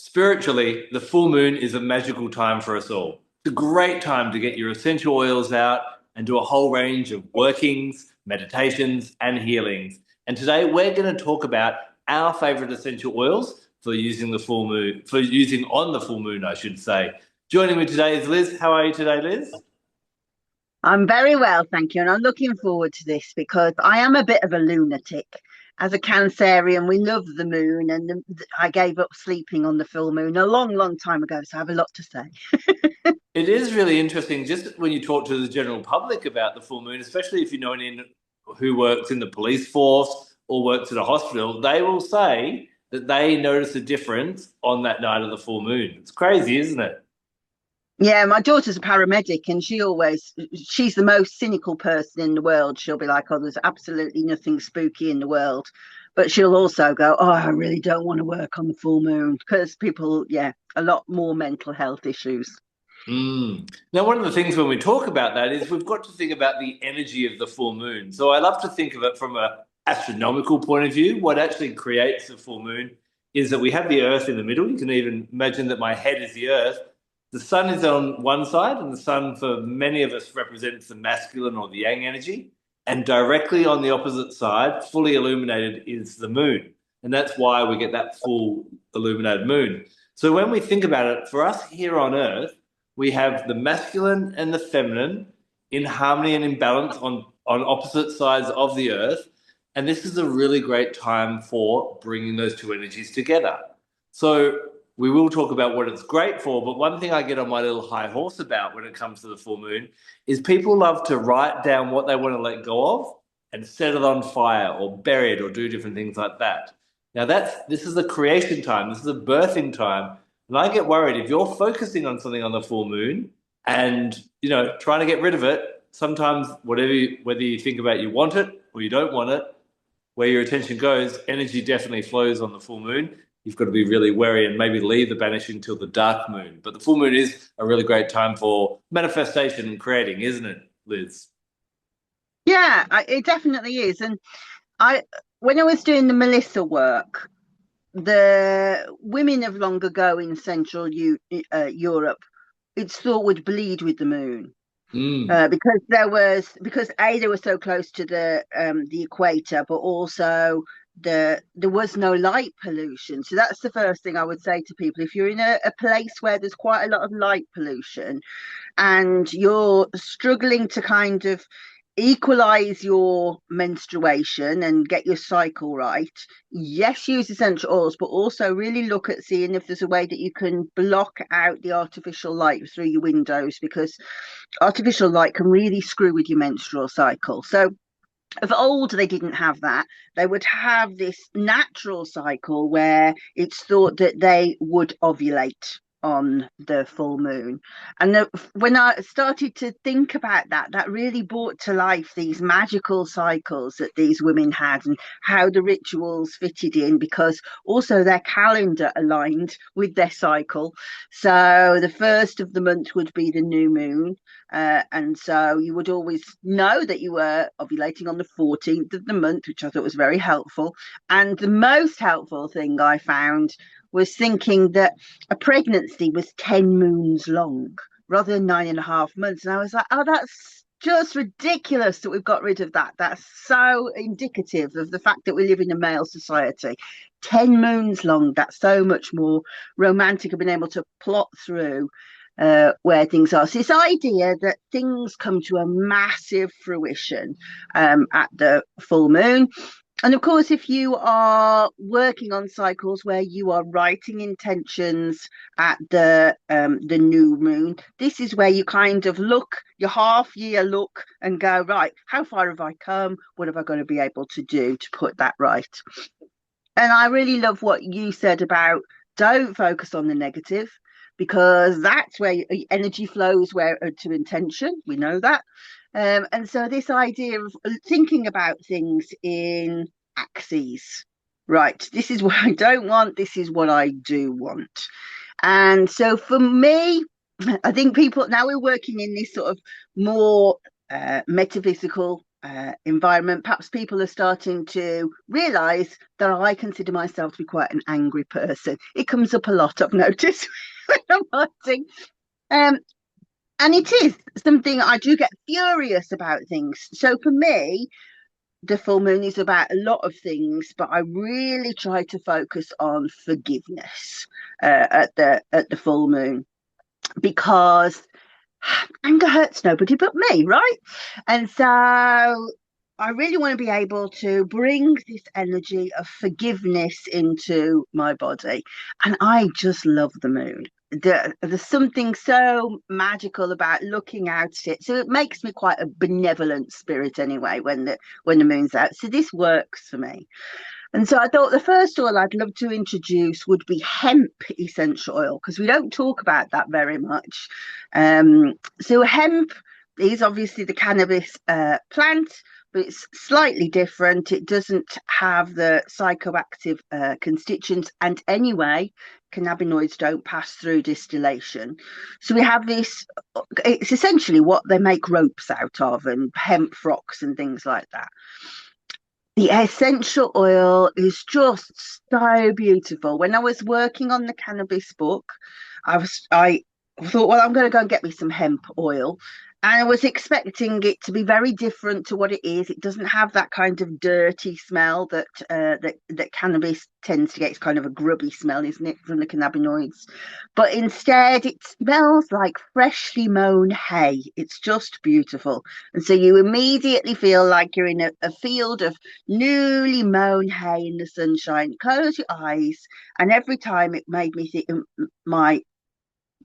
spiritually, the full moon is a magical time for us all. It's a great time to get your essential oils out and do a whole range of workings, meditations, and healings. And today we're going to talk about our favorite essential oils for using the full moon, for using on the full moon, I should say. Joining me today is Liz. How are you today, Liz? I'm very well, thank you. And I'm looking forward to this because I am a bit of a lunatic. As a Cancerian, we love the moon, and I gave up sleeping on the full moon a long, long time ago. So I have a lot to say. It is really interesting just when you talk to the general public about the full moon, especially if you know anyone who works in the police force or works at a hospital, they will say that they notice a difference on that night of the full moon. It's crazy, isn't it? Yeah, my daughter's a paramedic, and she's the most cynical person in the world. She'll be like, oh, there's absolutely nothing spooky in the world. But she'll also go, oh, I really don't want to work on the full moon because people, yeah, a lot more mental health issues. Now, one of the things when we talk about that is we've got to think about the energy of the full moon. So I love to think of it from a astronomical point of view. What actually creates the full moon is that we have the Earth in the middle. You can even imagine that my head is the Earth. The sun is on one side, and the sun for many of us represents the masculine or the yang energy. And directly on the opposite side, fully illuminated, is the moon. And that's why we get that full illuminated moon. So when we think about it, for us here on Earth, we have the masculine and the feminine in harmony and in balance on opposite sides of the earth. And this is a really great time for bringing those two energies together. So we will talk about what it's great for. But one thing I get on my little high horse about when it comes to the full moon is people love to write down what they want to let go of and set it on fire or bury it or do different things like that. Now this is a creation time. This is a birthing time, and I get worried if you're focusing on something on the full moon and trying to get rid of it. Sometimes whether you think about you want it or you don't want it, where your attention goes, energy definitely flows on the full moon. You've got to be really wary and maybe leave the banishing until the dark moon. But the full moon is a really great time for manifestation and creating, isn't it, Liz? Yeah, it definitely is. And I, when I was doing the Melissa work, the women of long ago in Europe, it's thought would bleed with the moon. Mm. Because they were so close to the equator, but also there was no light pollution. So that's the first thing I would say to people. If you're in a place where there's quite a lot of light pollution and you're struggling to kind of equalize your menstruation and get your cycle right, yes, use essential oils, but also really look at seeing if there's a way that you can block out the artificial light through your windows, because artificial light can really screw with your menstrual cycle. So of old, they didn't have that. They would have this natural cycle where it's thought that they would ovulate on the full moon. And when I started to think about that, that really brought to life these magical cycles that these women had and how the rituals fitted in, because also their calendar aligned with their cycle. So the first of the month would be the new moon. And so you would always know that you were ovulating on the 14th of the month, which I thought was very helpful. And the most helpful thing I found was thinking that a pregnancy was 10 moons long rather than 9.5 months. And I was like, oh, that's just ridiculous that we've got rid of that. That's so indicative of the fact that we live in a male society. 10 moons long, that's so much more romantic of being able to plot through where things are. So this idea that things come to a massive fruition at the full moon. And of course, if you are working on cycles where you are writing intentions at the new moon, this is where you kind of look, your half year look, and go, right, how far have I come? What have I got to be able to do to put that right? And I really love what you said about don't focus on the negative, because that's where energy flows where to intention. We know that. And so this idea of thinking about things in axes, right? This is what I don't want. This is what I do want. And so for me, I think people now we're working in this sort of more metaphysical environment, perhaps people are starting to realize that I consider myself to be quite an angry person. It comes up a lot, I've noticed, when I'm writing. Um, and it is something I do get furious about things. So for me, the full moon is about a lot of things, but I really try to focus on forgiveness at the full moon, because anger hurts nobody but me, right? And so I really want to be able to bring this energy of forgiveness into my body. And I just love the moon. There's something so magical about looking out at it. So it makes me quite a benevolent spirit anyway when the moon's out. So this works for me. And so I thought the first oil I'd love to introduce would be hemp essential oil, because we don't talk about that very much. So hemp is obviously the cannabis plant, but it's slightly different. It doesn't have the psychoactive constituents, and anyway, cannabinoids don't pass through distillation. So we have this, it's essentially what they make ropes out of, and hemp frocks and things like that. The essential oil is just so beautiful. When I was working on the cannabis book, I thought, well, I'm going to go and get me some hemp oil. And I was expecting it to be very different to what it is. It doesn't have that kind of dirty smell that cannabis tends to get. It's kind of a grubby smell, isn't it, from the cannabinoids? But instead, it smells like freshly mown hay. It's just beautiful. And so you immediately feel like you're in a field of newly mown hay in the sunshine. Close your eyes, and every time it made me think my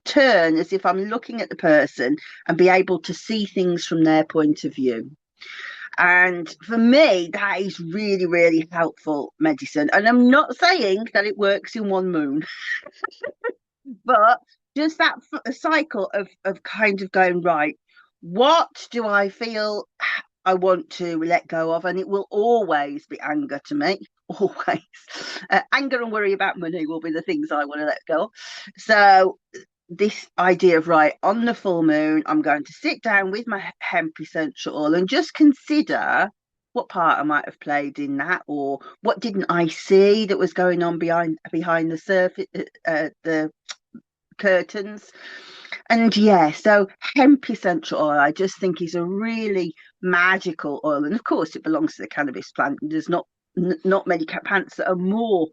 turn as if I'm looking at the person and be able to see things from their point of view. And for me, that is really, really helpful medicine. And I'm not saying that it works in one moon, but just that cycle of kind of going, right, what do I feel I want to let go of? And it will always be anger to me. Always. Anger and worry about money will be the things I want to let go of. So this idea of, right, on the full moon, I'm going to sit down with my hemp essential oil and just consider what part I might have played in that, or what didn't I see that was going on behind the surface, the curtains. And yeah, so hemp essential oil, I just think, is a really magical oil, and of course, it belongs to the cannabis plant. There's not many plants that are more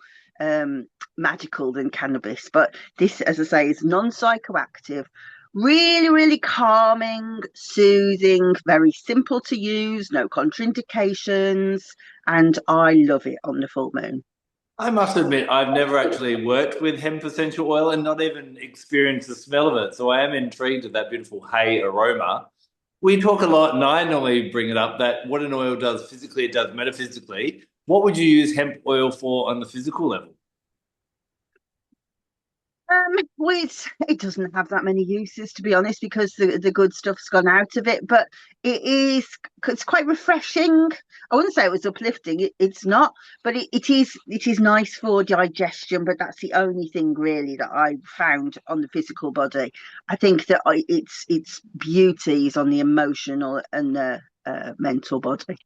magical than cannabis, but this, as I say, is non-psychoactive, really, really calming, soothing, very simple to use, no contraindications, and I love it on the full moon. I must admit, I've never actually worked with hemp essential oil and not even experienced the smell of it. So I am intrigued at that beautiful hay aroma. We talk a lot, and I normally bring it up that what an oil does physically, it does metaphysically. What would you use hemp oil for on the physical level? Well, it doesn't have that many uses, to be honest, because the good stuff's gone out of it. But it's quite refreshing. I wouldn't say it was uplifting. It's not, but it is nice for digestion. But that's the only thing really that I found on the physical body. I think that its beauty is on the emotional and the mental body.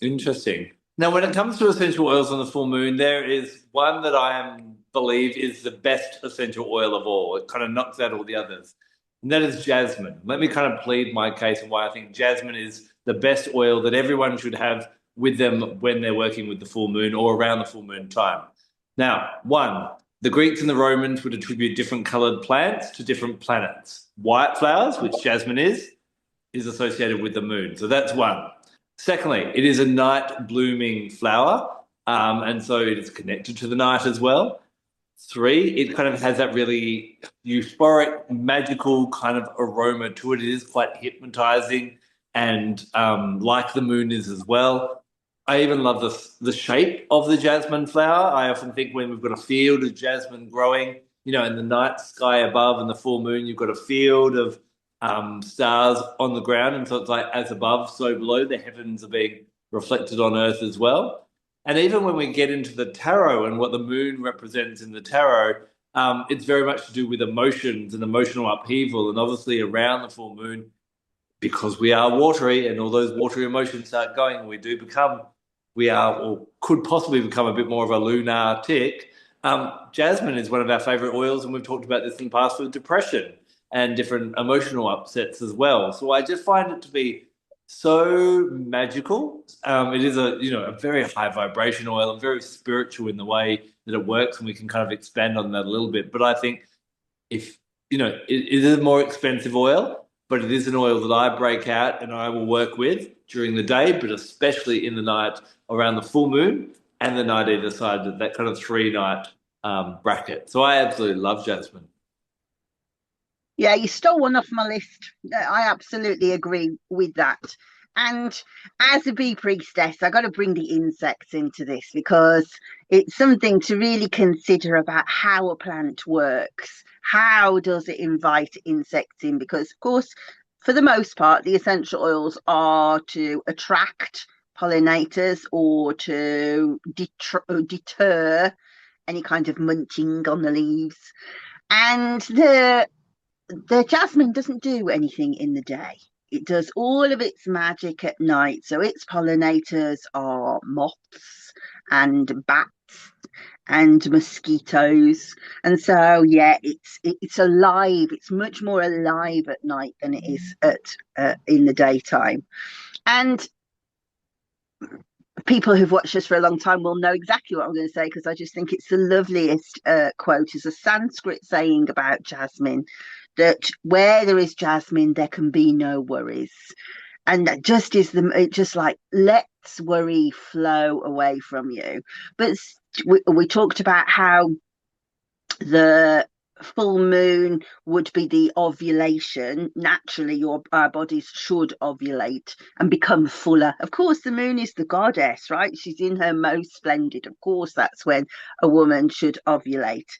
Interesting. Now, when it comes to essential oils on the full moon, there is one that believe is the best essential oil of all. It kind of knocks out all the others, and that is jasmine. Let me kind of plead my case and why I think jasmine is the best oil that everyone should have with them when they're working with the full moon or around the full moon time. Now, one, the Greeks and the Romans would attribute different colored plants to different planets. White flowers, which jasmine is associated with the moon. So that's one. Secondly, it is a night blooming flower, and so it is connected to the night as well. Three, it kind of has that really euphoric, magical kind of aroma to it. It is quite hypnotizing, and like the moon is as well. I even love the shape of the jasmine flower. I often think when we've got a field of jasmine growing, in the night sky above and the full moon, you've got a field of stars on the ground, and so it's like as above, so below. The heavens are being reflected on Earth as well. And even when we get into the tarot and what the moon represents in the tarot, it's very much to do with emotions and emotional upheaval. And obviously, around the full moon, because we are watery and all those watery emotions start going, we do become, we are, or could possibly become a bit more of a lunar tick. Jasmine is one of our favorite oils, and we've talked about this in the past with depression and different emotional upsets as well. So I just find it to be so magical. It is a very high vibration oil and very spiritual in the way that it works, and we can kind of expand on that a little bit. But I think if it is a more expensive oil, but it is an oil that I break out and I will work with during the day, but especially in the night around the full moon and the night either side, that kind of 3 night bracket. So I absolutely love jasmine. Yeah, you stole one off my list. I absolutely agree with that. And as a bee priestess, I got to bring the insects into this because it's something to really consider about how a plant works. How does it invite insects in? Because, of course, for the most part, the essential oils are to attract pollinators or to deter any kind of munching on the leaves. And the jasmine doesn't do anything in the day. It does all of its magic at night. So its pollinators are moths and bats and mosquitoes. And so yeah, it's alive. It's much more alive at night than it is at in the daytime. And people who've watched us for a long time will know exactly what I'm going to say because I just think it's the loveliest quote. Is a Sanskrit saying about jasmine that where there is jasmine, there can be no worries. And that just is it just like lets worry flow away from you. But we talked about how the full moon would be the ovulation. Naturally, our bodies should ovulate and become fuller. Of course, the moon is the goddess, right? She's in her most splendid. Of course, that's when a woman should ovulate.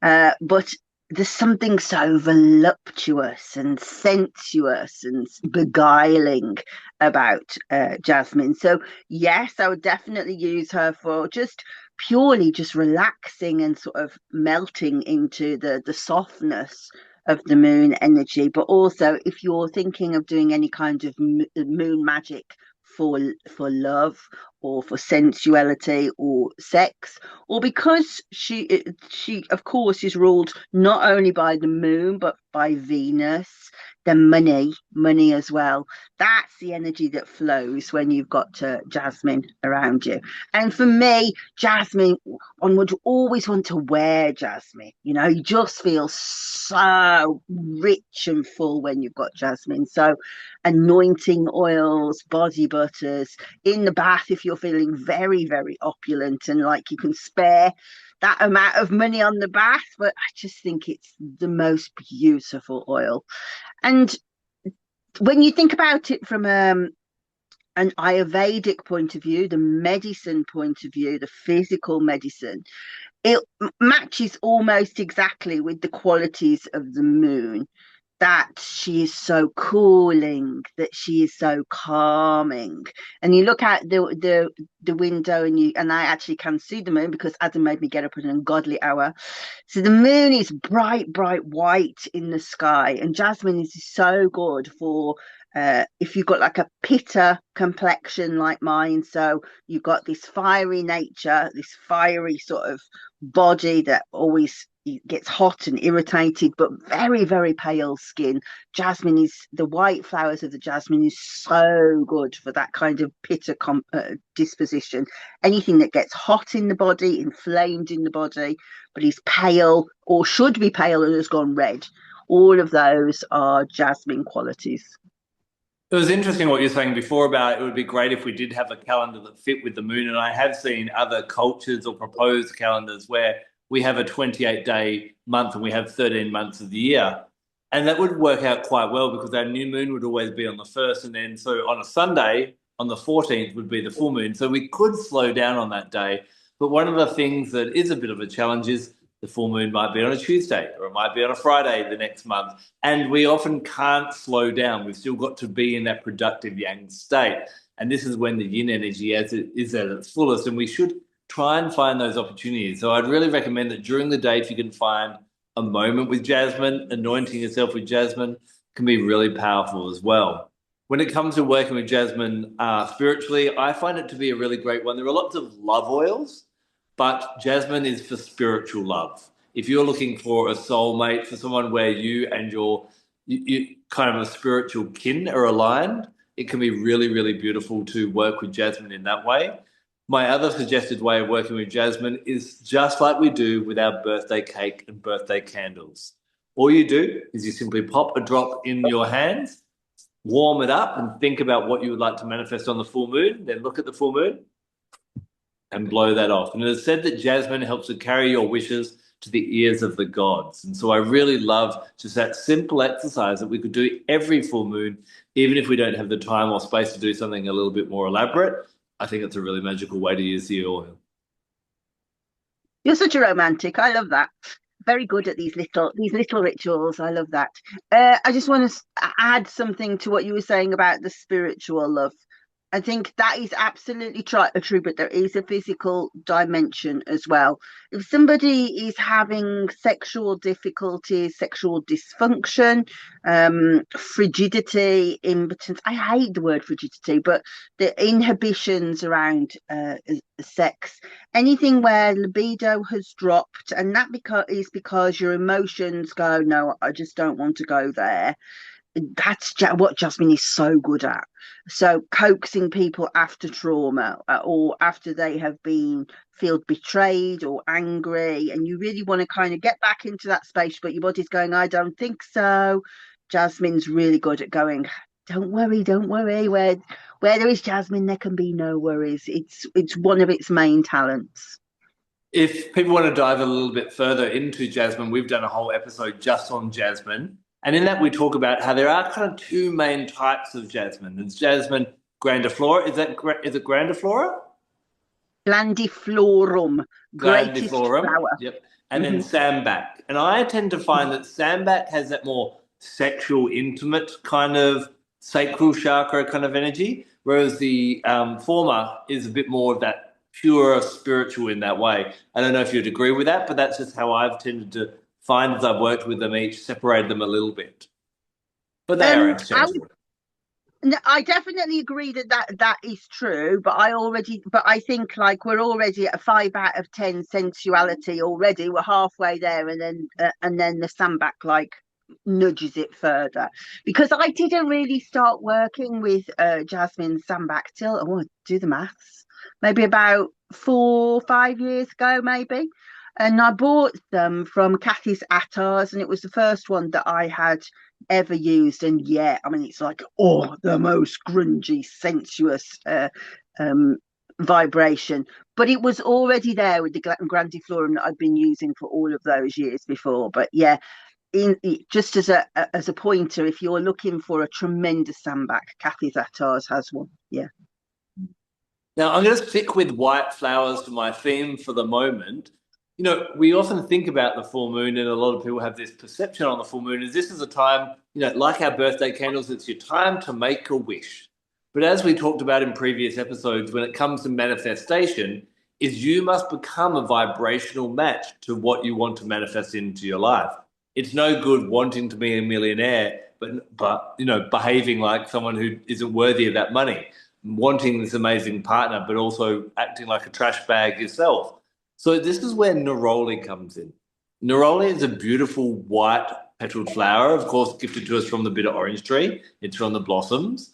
But there's something so voluptuous and sensuous and beguiling about Jasmine. So, yes, I would definitely use her for purely just relaxing and sort of melting into the softness of the moon energy. But also, if you're thinking of doing any kind of moon magic for love or for sensuality or sex, or because she of course is ruled not only by the moon but by Venus, then money as well. That's the energy that flows when you've got jasmine around you. And for me, jasmine, one would always want to wear jasmine. You just feel so rich and full when you've got jasmine. So anointing oils, body butters, in the bath if you're feeling very, very opulent and like you can spare that amount of money on the bath. But I just think it's the most beautiful oil. And when you think about it from an Ayurvedic point of view, the medicine point of view, the physical medicine, it matches almost exactly with the qualities of the moon. That she is so cooling, that she is so calming. And you look out the window and I actually can see the moon because Adam made me get up at an ungodly hour. So the moon is bright, bright white in the sky, and jasmine is so good for if you've got like a pitta complexion like mine. So you've got this fiery nature, this fiery sort of body that always gets hot and irritated, but very, very pale skin. Jasmine is the white flowers of the jasmine is so good for that kind of pitta disposition. Anything that gets hot in the body, inflamed in the body, but is pale or should be pale and has gone red. All of those are jasmine qualities. It was interesting what you're saying before about it would be great if we did have a calendar that fit with the moon. And I have seen other cultures or proposed calendars where we have a 28-day month and we have 13 months of the year. And that would work out quite well because our new moon would always be on the first. And then so on a Sunday, on the 14th would be the full moon. So we could slow down on that day. But one of the things that is a bit of a challenge is the full moon might be on a Tuesday or it might be on a Friday the next month. And we often can't slow down. We've still got to be in that productive yang state. And this is when the yin energy is at its fullest. And we should try and find those opportunities. So I'd really recommend that during the day, if you can find a moment with jasmine, anointing yourself with jasmine can be really powerful as well. When it comes to working with jasmine spiritually, I find it to be a really great one. There are lots of love oils, but jasmine is for spiritual love. If you're looking for a soulmate, for someone where you and you kind of a spiritual kin are aligned, it can be really, really beautiful to work with jasmine in that way. My other suggested way of working with jasmine is just like we do with our birthday cake and birthday candles. All you do is you simply pop a drop in your hands, warm it up, and think about what you would like to manifest on the full moon. Then look at the full moon and blow that off. And it is said that jasmine helps to carry your wishes to the ears of the gods. And so I really love just that simple exercise that we could do every full moon, even if we don't have the time or space to do something a little bit more elaborate. I think it's a really magical way to use the oil. You're such a romantic. I love that. Very good at these little rituals. I love that. I just want to add something to what you were saying about the spiritual love. I think that is absolutely true, but there is a physical dimension as well. If somebody is having sexual difficulties, sexual dysfunction, frigidity, impotence, I hate the word frigidity, but the inhibitions around sex, anything where libido has dropped, and that is because your emotions go, no, I just don't want to go there. That's what Jasmine is so good at. So coaxing people after trauma or after they have been feel betrayed or angry, and you really want to kind of get back into that space, but your body's going, I don't think so. Jasmine's really good at going, don't worry, don't worry. Where there is Jasmine, there can be no worries. It's one of its main talents. If people want to dive a little bit further into jasmine, we've done a whole episode just on jasmine. And in that, we talk about how there are kind of two main types of jasmine. There's jasmine grandiflora. Is it grandiflora? Grandiflorum, greatest Grandiflorum. flower. Yep. And then Mm-hmm. sambac. And I tend to find that sambac has that more sexual, intimate kind of sacral chakra kind of energy, whereas the former is a bit more of that pure spiritual in that way. I don't know if you'd agree with that, but that's just how I've tended to find as I've worked with them each, separated them a little bit. But they are I interchangeable. No, I definitely agree that is true, but I think like we're already at a 5 out of 10 sensuality already. We're halfway there, and then the Sambac like nudges it further. Because I didn't really start working with Jasmine Sambac till do the maths, maybe about 4 5 years ago, maybe. And I bought them from Kathy's Attars, and it was the first one that I had ever used. And yeah, I mean, it's like, the most grungy, sensuous vibration. But it was already there with the Grandiflorum that I'd been using for all of those years before. But yeah, just as a pointer, if you're looking for a tremendous Sambac, Kathy's Attars has one. Yeah. Now, I'm going to stick with white flowers for my theme for the moment. You know, we often think about the full moon, and a lot of people have this perception on the full moon is this is a time, like our birthday candles, it's your time to make a wish. But as we talked about in previous episodes, when it comes to manifestation, is you must become a vibrational match to what you want to manifest into your life. It's no good wanting to be a millionaire, but behaving like someone who isn't worthy of that money, wanting this amazing partner, but also acting like a trash bag yourself. So this is where Neroli comes in. Neroli is a beautiful white petaled flower, of course, gifted to us from the bitter orange tree. It's from the blossoms.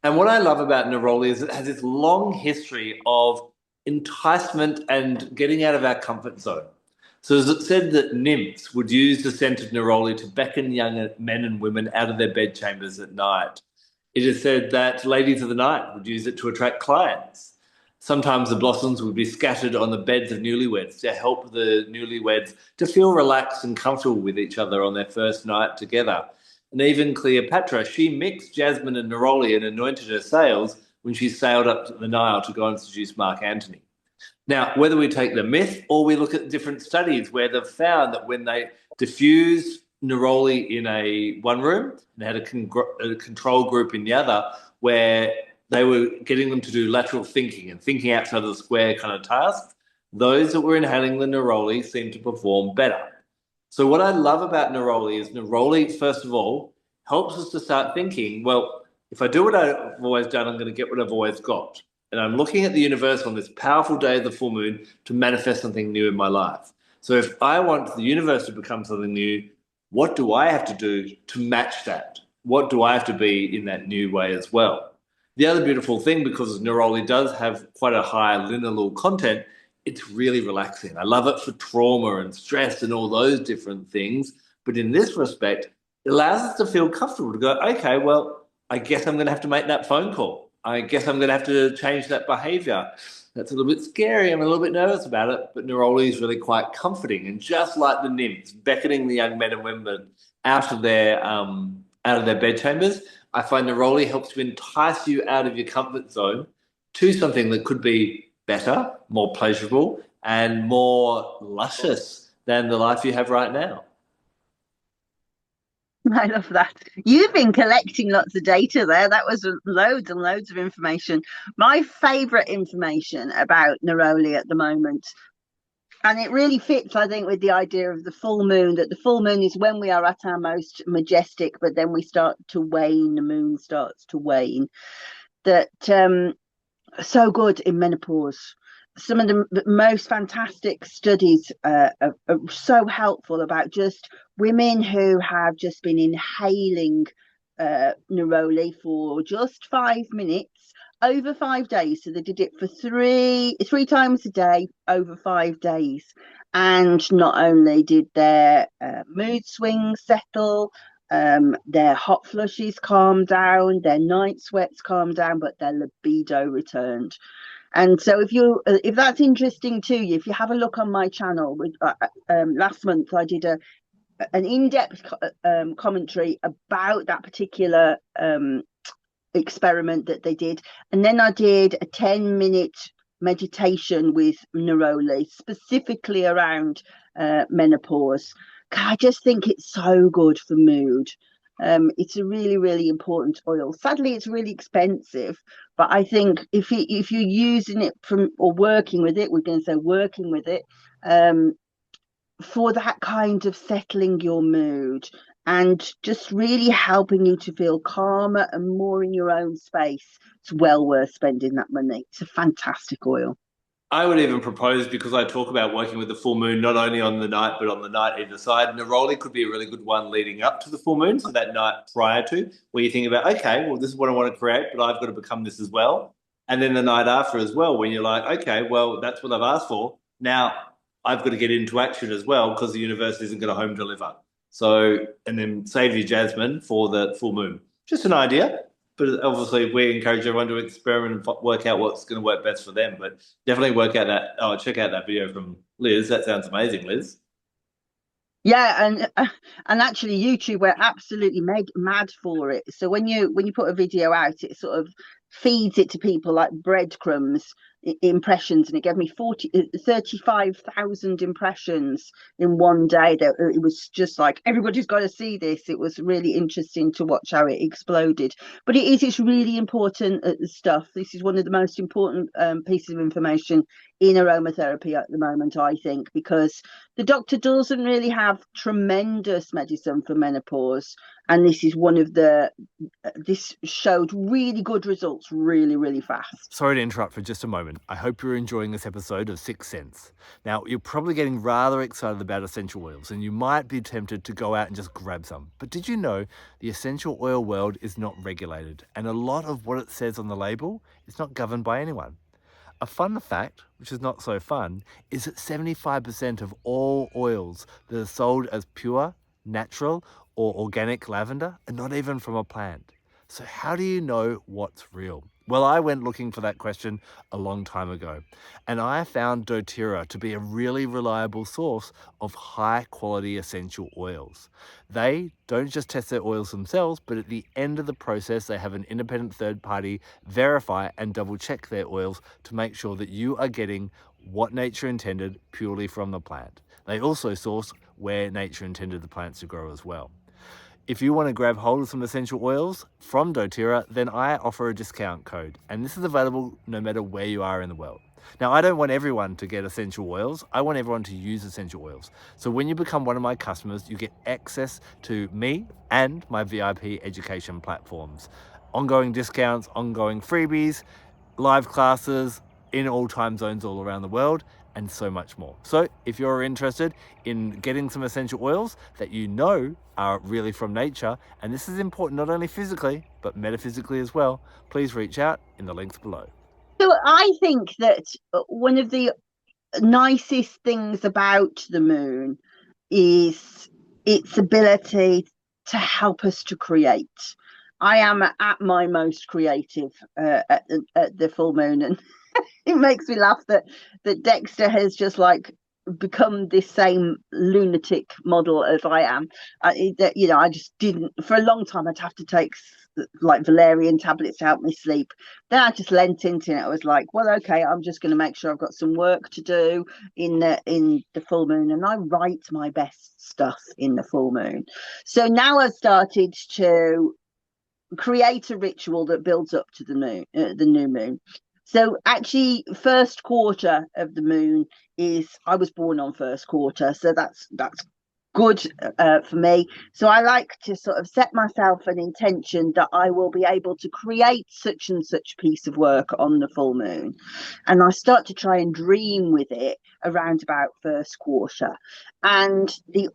And what I love about Neroli is it has this long history of enticement and getting out of our comfort zone. So as it said that nymphs would use the scent of Neroli to beckon young men and women out of their bedchambers at night. It is said that ladies of the night would use it to attract clients. Sometimes the blossoms would be scattered on the beds of newlyweds to help the newlyweds to feel relaxed and comfortable with each other on their first night together. And even Cleopatra, she mixed jasmine and neroli and anointed her sails when she sailed up the Nile to go and seduce Mark Antony. Now, whether we take the myth or we look at different studies where they've found that when they diffused neroli in one room and had a control group in the other, where they were getting them to do lateral thinking and thinking outside of the square kind of tasks, those that were inhaling the neroli seemed to perform better. So what I love about neroli is neroli, first of all, helps us to start thinking, well, if I do what I've always done, I'm going to get what I've always got. And I'm looking at the universe on this powerful day of the full moon to manifest something new in my life. So if I want the universe to become something new, what do I have to do to match that? What do I have to be in that new way as well? The other beautiful thing, because Neroli does have quite a high lineal content, it's really relaxing. I love it for trauma and stress and all those different things. But in this respect, it allows us to feel comfortable to go, okay, well, I guess I'm going to have to make that phone call. I guess I'm going to have to change that behavior. That's a little bit scary. I'm a little bit nervous about it, but Neroli is really quite comforting. And just like the nymphs, beckoning the young men and women out of their bedchambers, I find Neroli helps to entice you out of your comfort zone to something that could be better, more pleasurable, and more luscious than the life you have right now. I love that. You've been collecting lots of data there. That was loads and loads of information. My favorite information about Neroli at the moment, and it really fits, I think, with the idea of the full moon, that the full moon is when we are at our most majestic, but then we start to wane, the moon starts to wane. That so good in menopause. Some of the most fantastic studies are so helpful about just women who have just been inhaling neroli for just 5 minutes over 5 days. So they did it for three times a day over 5 days. And not only did their mood swings settle, their hot flushes calmed down, their night sweats calmed down, but their libido returned. And so if that's interesting to you, if you have a look on my channel, last month I did an in-depth commentary about that particular experiment that they did. And then I did a 10-minute meditation with Neroli, specifically around menopause. I just think it's so good for mood. It's a really, really important oil. Sadly, it's really expensive, but I think if you're using it or working with it, we're going to say working with it, for that kind of settling your mood and just really helping you to feel calmer and more in your own space, it's well worth spending that money. It's a fantastic oil. I would even propose, because I talk about working with the full moon not only on the night but on the night either side. Neroli could be a really good one leading up to the full moon, so that night prior to, where you think about, okay, well, this is what I want to create, but I've got to become this as well. And then the night after as well, when you're like, okay, well, that's what I've asked for. Now I've got to get into action as well because the universe isn't going to home deliver. So, and then save your Jasmine for the full moon. Just an idea. But obviously, we encourage everyone to experiment and work out what's going to work best for them. But definitely work out that. Oh, check out that video from Liz. That sounds amazing, Liz. Yeah, and actually YouTube were absolutely mad for it. So when you put a video out, it sort of feeds it to people like breadcrumbs impressions, and it gave me 35,000 impressions in one day. That it was just like, everybody's got to see this. It was really interesting to watch how it exploded. But it's really important stuff. This is one of the most important pieces of information in aromatherapy at the moment, I think, because the doctor doesn't really have tremendous medicine for menopause, and this is one of this showed really good results really, really fast. Sorry to interrupt for just a moment. I hope you're enjoying this episode of Sixth Sense. Now, you're probably getting rather excited about essential oils, and you might be tempted to go out and just grab some. But did you know the essential oil world is not regulated, and a lot of what it says on the label is not governed by anyone? A fun fact, which is not so fun, is that 75% of all oils that are sold as pure, natural, or organic lavender are not even from a plant. So how do you know what's real? Well, I went looking for that question a long time ago, and I found doTERRA to be a really reliable source of high quality essential oils. They don't just test their oils themselves, but at the end of the process, they have an independent third party verify and double check their oils to make sure that you are getting what nature intended purely from the plant. They also source where nature intended the plants to grow as well. If you want to grab hold of some essential oils from doTERRA, then I offer a discount code, and this is available no matter where you are in the world. Now, I don't want everyone to get essential oils. I want everyone to use essential oils. So when you become one of my customers, you get access to me and my VIP education platforms. ongoing discounts, ongoing freebies, live classes in all time zones all around the world, and so much more. So if you're interested in getting some essential oils that you know are really from nature, and this is important not only physically, but metaphysically as well, please reach out in the links below. So I think that one of the nicest things about the moon is its ability to help us to create. I am at my most creative at the full moon, and it makes me laugh that Dexter has just like become this same lunatic model as I am. I just didn't for a long time. I'd have to take like valerian tablets to help me sleep. Then I just lent into it. I was like, well, okay, I'm just going to make sure I've got some work to do in the full moon, and I write my best stuff in the full moon. So now I've started to create a ritual that builds up to the new moon. So actually, first quarter of the moon is, I was born on first quarter, so that's good for me. So I like to sort of set myself an intention that I will be able to create such and such piece of work on the full moon, and I start to try and dream with it around about first quarter. And the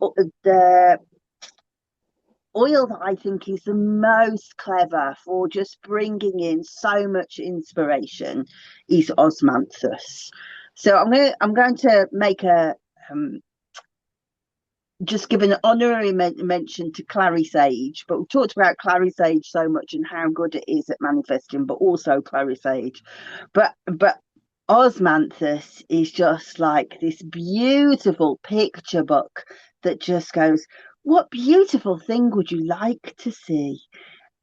oil that I think is the most clever for just bringing in so much inspiration is Osmanthus. So I'm going to make a just give an honorary mention to Clary Sage, but we've talked about Clary Sage so much and how good it is at manifesting, but also Clary Sage. But Osmanthus is just like this beautiful picture book that just goes, what beautiful thing would you like to see?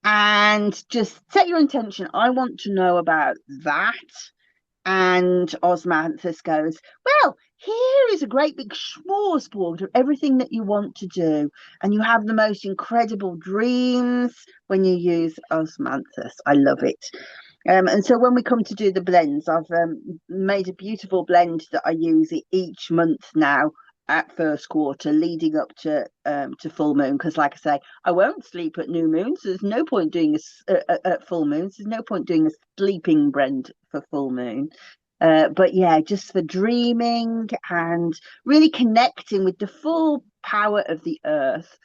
And just set your intention. I want to know about that. And Osmanthus goes, well, here is a great big smorgasbord of everything that you want to do. And you have the most incredible dreams when you use Osmanthus. I love it. And so when we come to do the blends, I've made a beautiful blend that I use each month now at first quarter leading up to full moon, because like I say, I won't sleep at new moons, so there's no point doing at full moons, there's no point doing a sleeping blend for full moon. But yeah, just for dreaming and really connecting with the full power of the earth.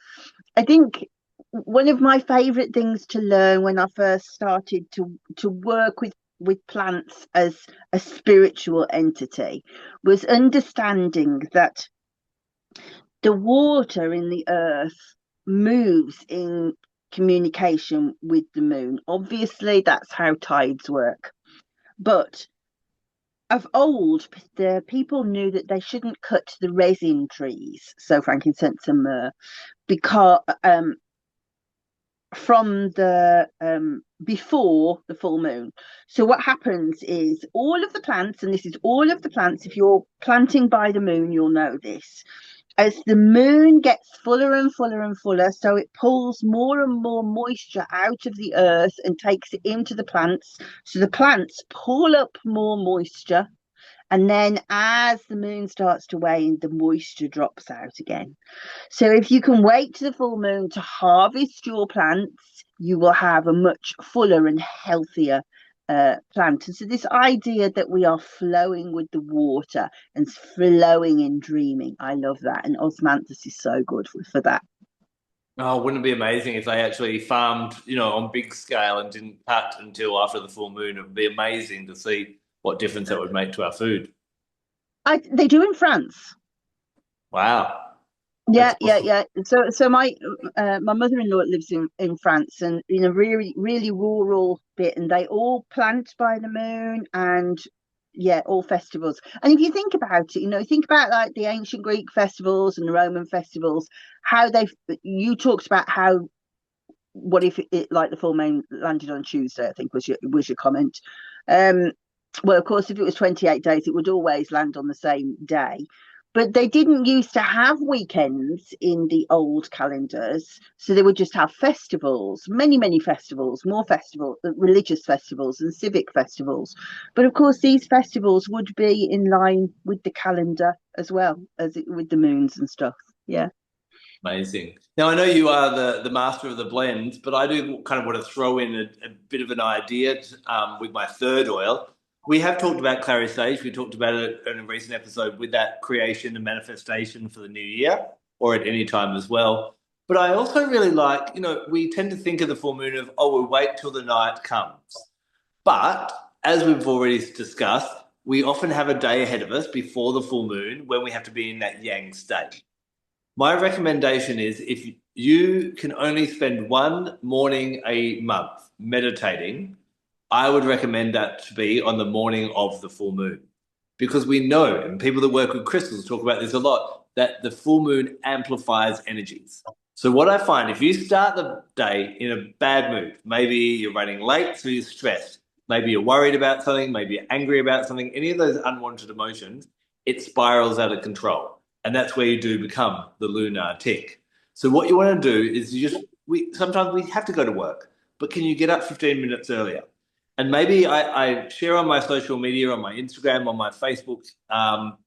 I think one of my favorite things to learn when I first started to work with plants as a spiritual entity was understanding that the water in the earth moves in communication with the moon. Obviously, that's how tides work. But of old, the people knew that they shouldn't cut the resin trees, so frankincense and myrrh, because from the before the full moon. So what happens is all of the plants, and this is all of the plants, if you're planting by the moon, you'll know this. As the moon gets fuller and fuller and fuller, so it pulls more and more moisture out of the earth and takes it into the plants. So the plants pull up more moisture. And then as the moon starts to wane, the moisture drops out again. So if you can wait to the full moon to harvest your plants, you will have a much fuller and healthier plant. And so this idea that we are flowing with the water and flowing in dreaming, I love that. And Osmanthus is so good for that. Oh, wouldn't it be amazing if they actually farmed, on big scale and didn't cut until after the full moon? It would be amazing to see what difference that would make to our food. They do in France. Wow. Yeah, Awesome. yeah. So my mother-in-law lives in France, and in a really really rural bit, and they all plant by the moon, and yeah, all festivals. And if you think about it, think about like the ancient Greek festivals and the Roman festivals, how you talked about how, what if it like the full moon landed on Tuesday, I think was your comment. Well, of course, if it was 28 days, it would always land on the same day. But they didn't used to have weekends in the old calendars. So they would just have festivals, many, many festivals, more festivals, religious festivals and civic festivals. But of course, these festivals would be in line with the calendar as well as with the moons and stuff. Yeah. Amazing. Now, I know you are the master of the blends, but I do kind of want to throw in a bit of an idea with my third oil. We have talked about Clary Sage. We talked about it in a recent episode with that creation and manifestation for the new year or at any time as well. But I also really like, we tend to think of the full moon of, oh, we'll wait till the night comes. But as we've already discussed, we often have a day ahead of us before the full moon when we have to be in that yang state. My recommendation is if you can only spend one morning a month meditating, I would recommend that to be on the morning of the full moon. Because we know, and people that work with crystals talk about this a lot, that the full moon amplifies energies. So what I find, if you start the day in a bad mood, maybe you're running late, so you're stressed, maybe you're worried about something, maybe you're angry about something, any of those unwanted emotions, it spirals out of control. And that's where you do become the lunar tick. So what you want to do is sometimes we have to go to work, but can you get up 15 minutes earlier? And maybe I share on my social media, on my Instagram, on my Facebook,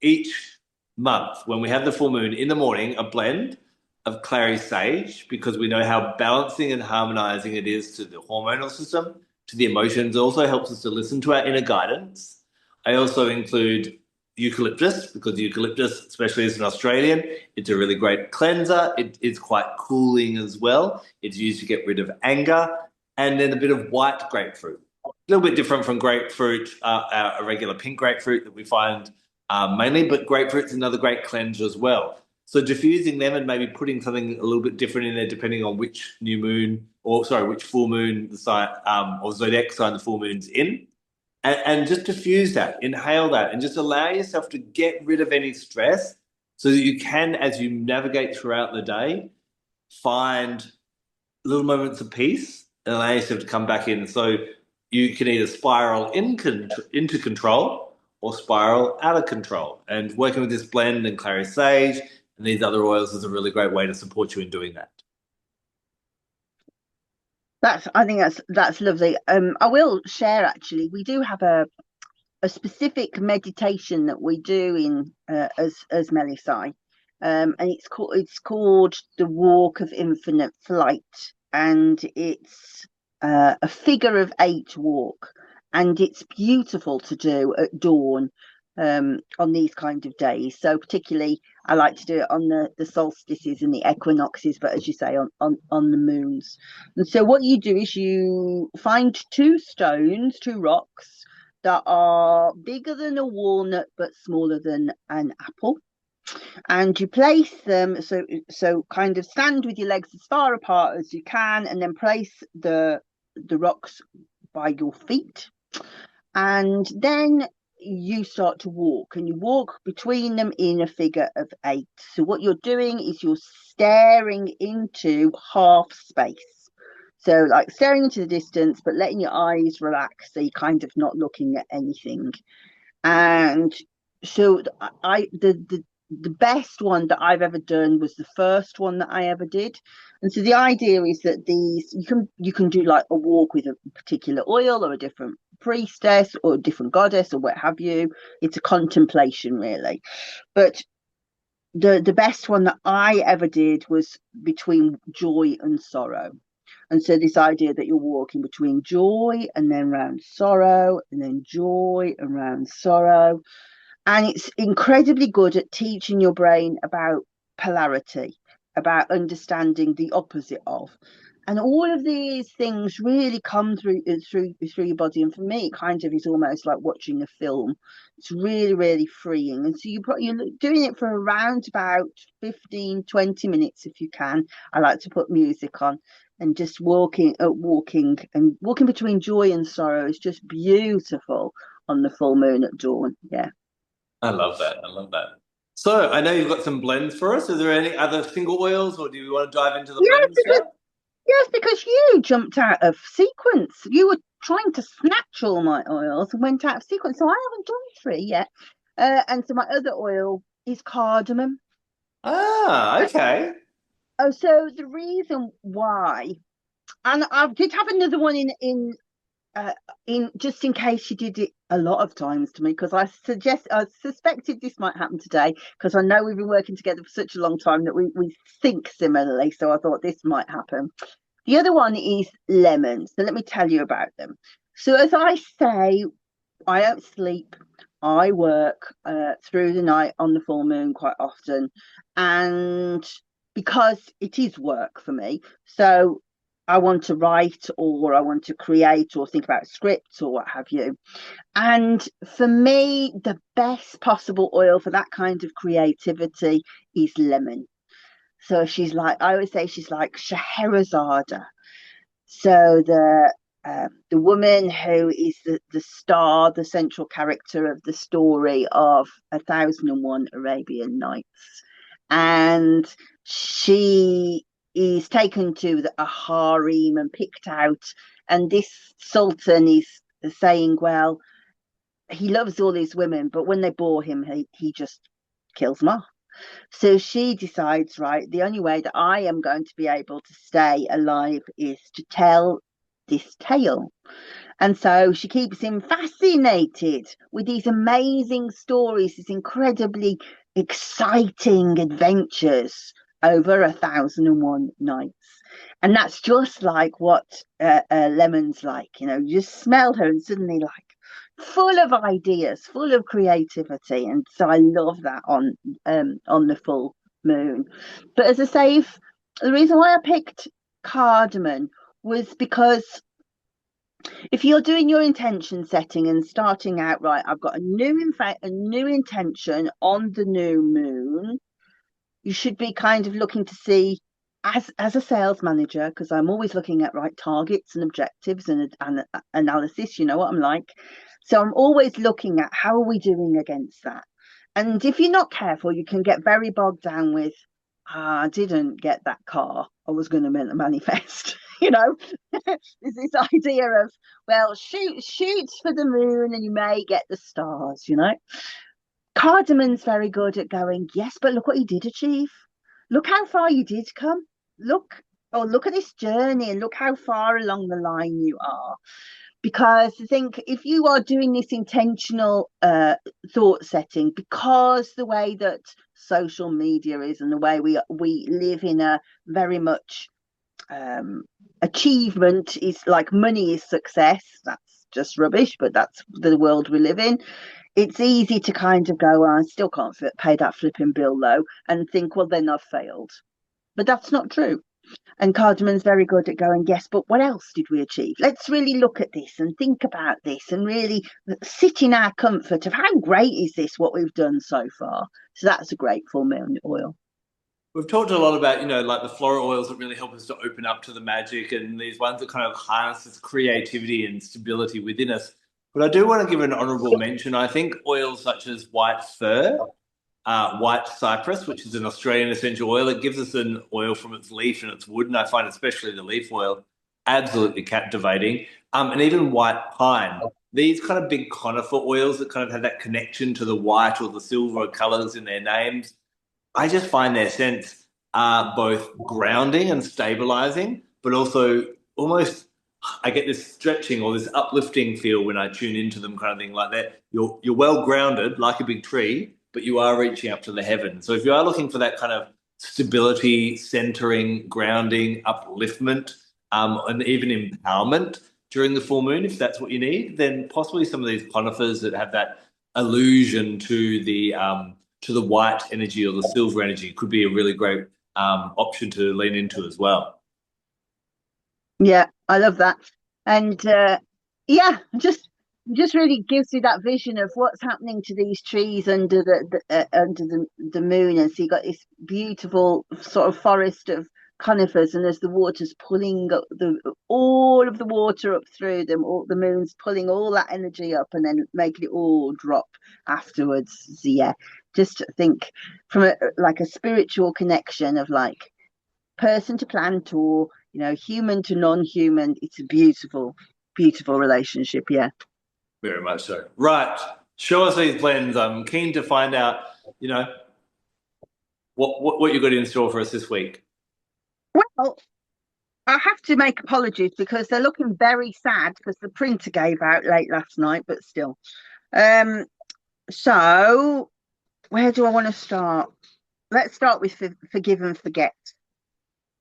each month when we have the full moon in the morning, a blend of Clary Sage, because we know how balancing and harmonizing it is to the hormonal system, to the emotions. It also helps us to listen to our inner guidance. I also include eucalyptus, because eucalyptus, especially as an Australian, it's a really great cleanser. It is quite cooling as well. It's used to get rid of anger. And then a bit of white grapefruit. A little bit different from grapefruit, a regular pink grapefruit that we find mainly, but grapefruit's another great cleanser as well. So diffusing them and maybe putting something a little bit different in there depending on which new moon, or sorry, which full moon the sign or zodiac sign the full moon's in. And just diffuse that, inhale that, and just allow yourself to get rid of any stress so that you can, as you navigate throughout the day, find little moments of peace and allow yourself to come back in. So you can either spiral into control or spiral out of control. And working with this blend and Clary Sage and these other oils is a really great way to support you in doing that. I think that's lovely. I will share, actually, we do have a specific meditation that we do in as Melisai, and it's called the Walk of Infinite Flight, and it's a figure of 8 walk, and it's beautiful to do at dawn on these kind of days. So particularly I like to do it on the solstices and the equinoxes, but as you say, on the moons. And so what you do is you find 2 rocks that are bigger than a walnut but smaller than an apple, and you place them so kind of stand with your legs as far apart as you can, and then place the rocks by your feet, and then you start to walk, and you walk between them in a figure of 8. So what you're doing is you're staring into half space, so like staring into the distance but letting your eyes relax, so you're kind of not looking at anything. And so the best one that I've ever done was the first one that I ever did. And so the idea is that these you can do like a walk with a particular oil or a different priestess or a different goddess or what have you. It's a contemplation, really. But the best one that I ever did was between joy and sorrow. And so this idea that you're walking between joy and then round sorrow, and then joy and round sorrow. And it's incredibly good at teaching your brain about polarity, about understanding the opposite of. And all of these things really come through your body. And for me, it kind of is almost like watching a film. It's really, really freeing. And so you're doing it for around about 15, 20 minutes if you can. I like to put music on, and just walking between joy and sorrow is just beautiful on the full moon at dawn. Yeah. I love that. I love that. So I know you've got some blends for us. Are there any other single oils, or do you want to dive into the blends now? Yes, because you jumped out of sequence. You were trying to snatch all my oils and went out of sequence. So I haven't done 3 yet. And so my other oil is cardamom. Ah, okay. Oh, so the reason why, and I did have another one in in just in case she did it a lot of times to me, because I suspected this might happen today, because I know we've been working together for such a long time that we think similarly. So I thought this might happen. The other one is lemons. So let me tell you about them. So as I say, I don't sleep. I work through the night on the full moon quite often, and because it is work for me, so I want to write or I want to create or think about scripts or what have you. And for me, the best possible oil for that kind of creativity is lemon. So she's like, I always say she's like Scheherazade. So the woman who is the star, the central character of the story of 1001 Arabian Nights. And she is taken to a harem and picked out. And this sultan is saying, well, he loves all these women, but when they bore him, he just kills them off. So she decides, right, the only way that I am going to be able to stay alive is to tell this tale. And so she keeps him fascinated with these amazing stories, these incredibly exciting adventures over 1001 nights. And that's just like what Lemon's like. You just smell her and suddenly like full of ideas, full of creativity. And so I love that on the full moon. But as I say, the reason why I picked cardamom was because if you're doing your intention setting and starting out, right, I've got a new intention on the new moon, you should be kind of looking to see, as a sales manager, because I'm always looking at right targets and objectives and analysis, you know what I'm like. So I'm always looking at how are we doing against that. And if you're not careful, you can get very bogged down with, I didn't get that car I was going to manifest. There's this idea of, well, shoot for the moon and you may get the stars. Cardamon's very good at going, yes, but look what you did achieve. Look how far you did come. Look at this journey and look how far along the line you are. Because I think if you are doing this intentional thought setting, because the way that social media is and the way we live in a very much achievement is like money is success. That's just rubbish, but that's the world we live in. It's easy to kind of go, I still can't pay that flipping bill though, and think, well, then I've failed. But that's not true. And Cardamon's very good at going, yes, but what else did we achieve? Let's really look at this and think about this and really sit in our comfort of how great is this, what we've done so far. So that's a great full moon oil. We've talked a lot about, like the floral oils that really help us to open up to the magic and these ones that kind of harness this creativity and stability within us. But I do want to give an honourable mention. I think oils such as white fir, white cypress, which is an Australian essential oil, it gives us an oil from its leaf and its wood, and I find especially the leaf oil absolutely captivating. And even white pine. These kind of big conifer oils that kind of have that connection to the white or the silver colours in their names, I just find their scents are both grounding and stabilizing, but also almost I get this stretching or this uplifting feel when I tune into them, kind of thing like that. You're well grounded like a big tree, but you are reaching up to the heavens. So if you are looking for that kind of stability, centering, grounding, upliftment, and even empowerment during the full moon, if that's what you need, then possibly some of these conifers that have that allusion to the white energy or the silver energy could be a really great option to lean into as well. Yeah, I love that. And just really gives you that vision of what's happening to these trees under the moon. And so you got this beautiful sort of forest of conifers, and as the water's pulling up all of the water up through them, all the moon's pulling all that energy up and then making it all drop afterwards. So yeah, just think from a spiritual connection of like person to plant or human to non-human. It's a beautiful relationship. Yeah, very much so. Right, show us these blends. I'm keen to find out what you got in store for us this week. Well, I have to make apologies because they're looking very sad because the printer gave out late last night, but still. So where do I want to start? Let's start with forgive and forget.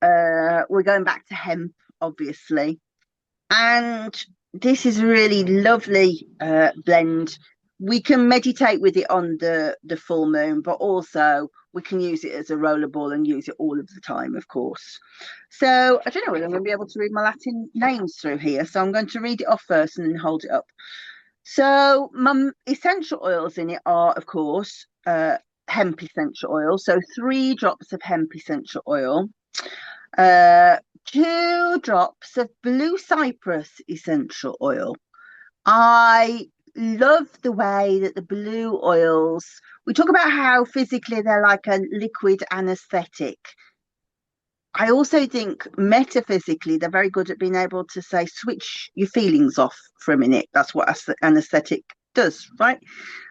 We're going back to hemp, obviously. And this is a really lovely blend. We can meditate with it on the full moon, but also we can use it as a rollerball and use it all of the time, of course. So I don't know whether I'm going to be able to read my Latin names through here. So I'm going to read it off first and then hold it up. So my essential oils in it are, of course, hemp essential oil. So 3 drops of hemp essential oil. 2 drops of blue cypress essential oil. I love the way that the blue oils, we talk about how physically they're like a liquid anesthetic. I also think metaphysically they're very good at being able to say switch your feelings off for a minute. That's what anesthetic does, right?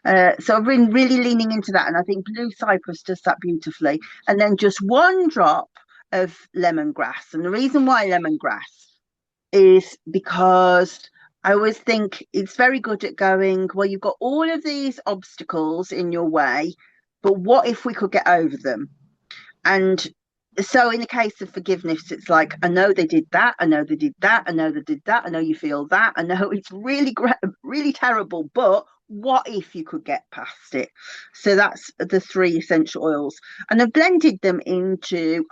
So I've been really leaning into that, and I think blue cypress does that beautifully. And then just 1 drop of lemongrass. And the reason why lemongrass is because I always think it's very good at going, well, you've got all of these obstacles in your way, but what if we could get over them? And so in the case of forgiveness, it's like, I know they did that, I know they did that, I know they did that, I know you feel that, I know it's really really terrible, but what if you could get past it? So that's the 3 essential oils, and I've blended them into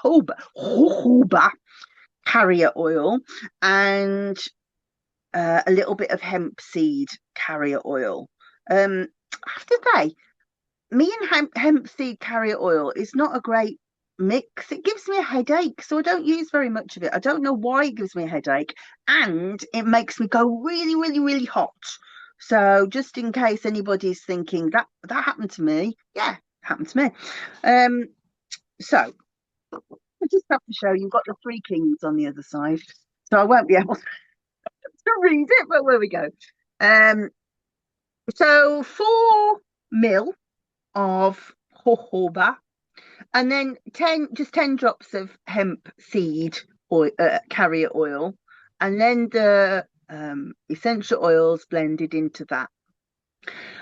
jojoba carrier oil and a little bit of hemp seed carrier oil. I have to say, me and hemp seed carrier oil is not a great mix. It gives me a headache, so I don't use very much of it. I don't know why it gives me a headache, and it makes me go really, really, really hot. So just in case anybody's thinking that happened to me, yeah, it happened to me. So I just have to show you've got the 3 kings on the other side, so I won't be able to read it, but there we go. So 4 mil of jojoba, and then 10 drops of hemp seed oil, carrier oil, and then the essential oils blended into that.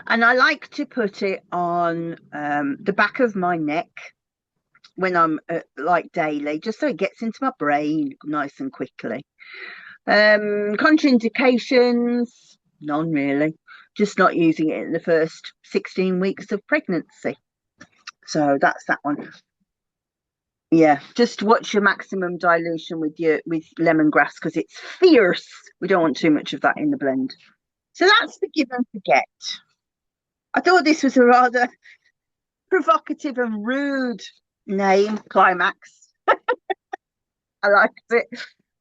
And I like to put it on the back of my neck when I'm like daily, just so it gets into my brain nice and quickly. Contraindications, none really. Just not using it in the first 16 weeks of pregnancy. So that's that one. Yeah, just watch your maximum dilution with lemongrass because it's fierce. We don't want too much of that in the blend. So that's forgive and forget. I thought this was a rather provocative and rude name, Climax. I liked it.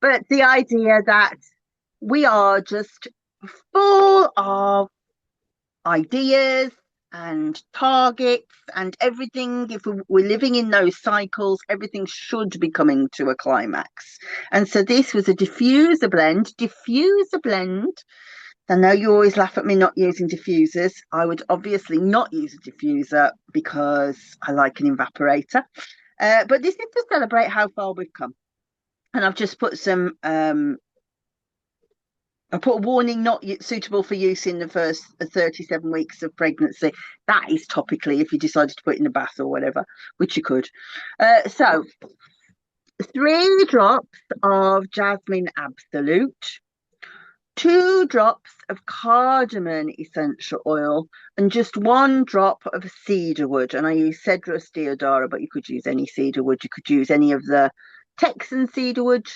But the idea that we are just full of ideas and targets and everything. If we're living in those cycles, everything should be coming to a climax. And so this was a diffuser blend. I know you always laugh at me not using diffusers. I would obviously not use a diffuser because I like an evaporator. But this is to celebrate how far we've come. And I've just put some I put a warning not suitable for use in the first 37 weeks of pregnancy. That is topically if you decided to put it in a bath or whatever, which you could. So 3 drops of Jasmine Absolute, 2 drops of Cardamom essential oil, and just 1 drop of cedarwood. And I use Cedrus deodara, but you could use any cedarwood. You could use any of the Texan cedarwood,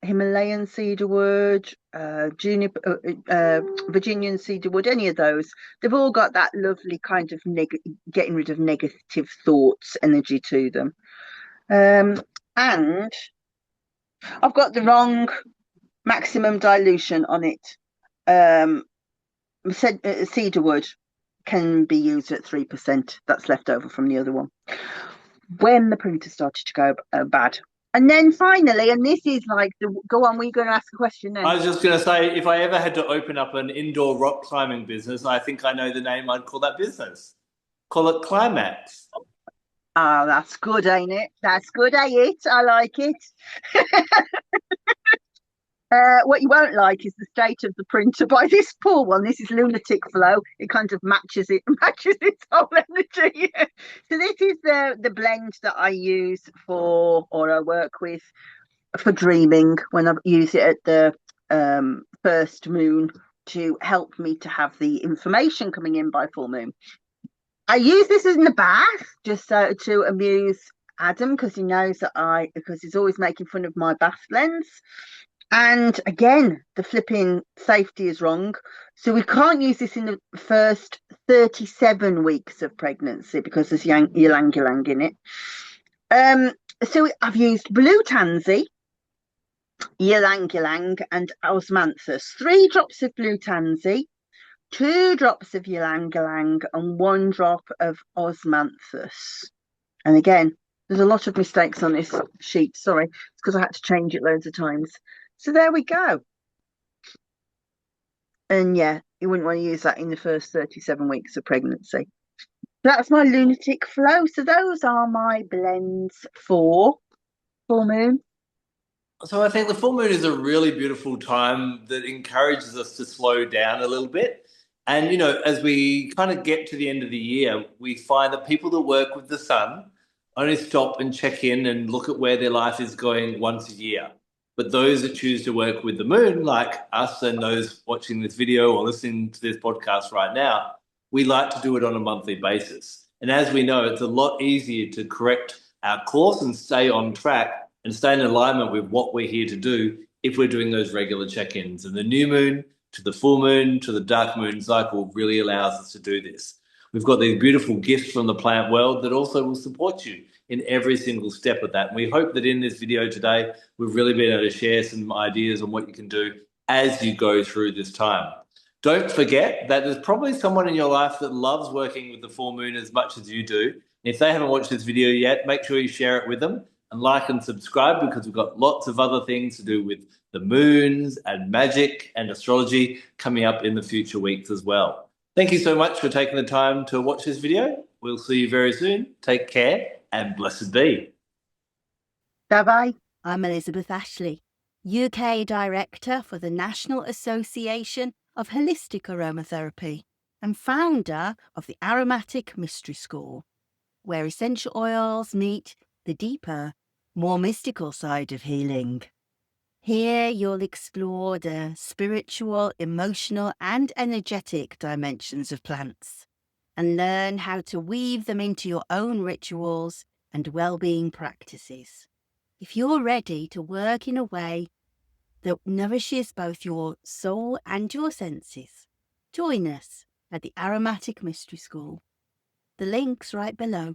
Himalayan cedarwood, juniper, Virginian cedarwood, any of those. They've all got that lovely kind of getting rid of negative thoughts energy to them. And I've got the wrong maximum dilution on it. Cedarwood can be used at 3%. That's left over from the other one. When the printer started to go bad. And then finally, and this is like go on, were you going to ask a question then? I was just going to say, if I ever had to open up an indoor rock climbing business, I think I know the name I'd call that business. Call it Climax. Oh, that's good, ain't it? That's good, ain't it? I like it. What you won't like is the state of the printer by this poor one. This is Lunatic Flow. It kind of matches it, matches its whole energy. So this is the blend that I use for, or I work with for dreaming when I use it at the first moon to help me to have the information coming in by full moon. I use this in the bath just so to amuse Adam because he knows that because he's always making fun of my bath blends. And again, the flipping safety is wrong. So we can't use this in the first 37 weeks of pregnancy because there's ylang ylang in it. So I've used blue tansy, ylang ylang, and osmanthus. 3 drops of blue tansy, 2 drops of ylang ylang, and 1 drop of osmanthus. And again, there's a lot of mistakes on this sheet. Sorry, it's because I had to change it loads of times. So there we go. And yeah, you wouldn't want to use that in the first 37 weeks of pregnancy. That's my Lunatic Flow. So those are my blends for full moon. So I think the full moon is a really beautiful time that encourages us to slow down a little bit. And, as we kind of get to the end of the year, we find that people that work with the sun only stop and check in and look at where their life is going once a year. But those that choose to work with the moon, like us and those watching this video or listening to this podcast right now, we like to do it on a monthly basis. And as we know, it's a lot easier to correct our course and stay on track and stay in alignment with what we're here to do if we're doing those regular check-ins. And the new moon to the full moon to the dark moon cycle really allows us to do this. We've got these beautiful gifts from the plant world that also will support you in every single step of that. And we hope that in this video today, we've really been able to share some ideas on what you can do as you go through this time. Don't forget that there's probably someone in your life that loves working with the full moon as much as you do. If they haven't watched this video yet, make sure you share it with them and like and subscribe because we've got lots of other things to do with the moons and magic and astrology coming up in the future weeks as well. Thank you so much for taking the time to watch this video. We'll see you very soon. Take care and blessed be. Bye-bye. I'm Elizabeth Ashley, UK Director for the National Association of Holistic Aromatherapy and founder of the Aromatic Mystery School, where essential oils meet the deeper, more mystical side of healing. Here you'll explore the spiritual, emotional and energetic dimensions of plants and learn how to weave them into your own rituals and well-being practices. If you're ready to work in a way that nourishes both your soul and your senses, join us at the Aromatic Mystery School. The link's right below.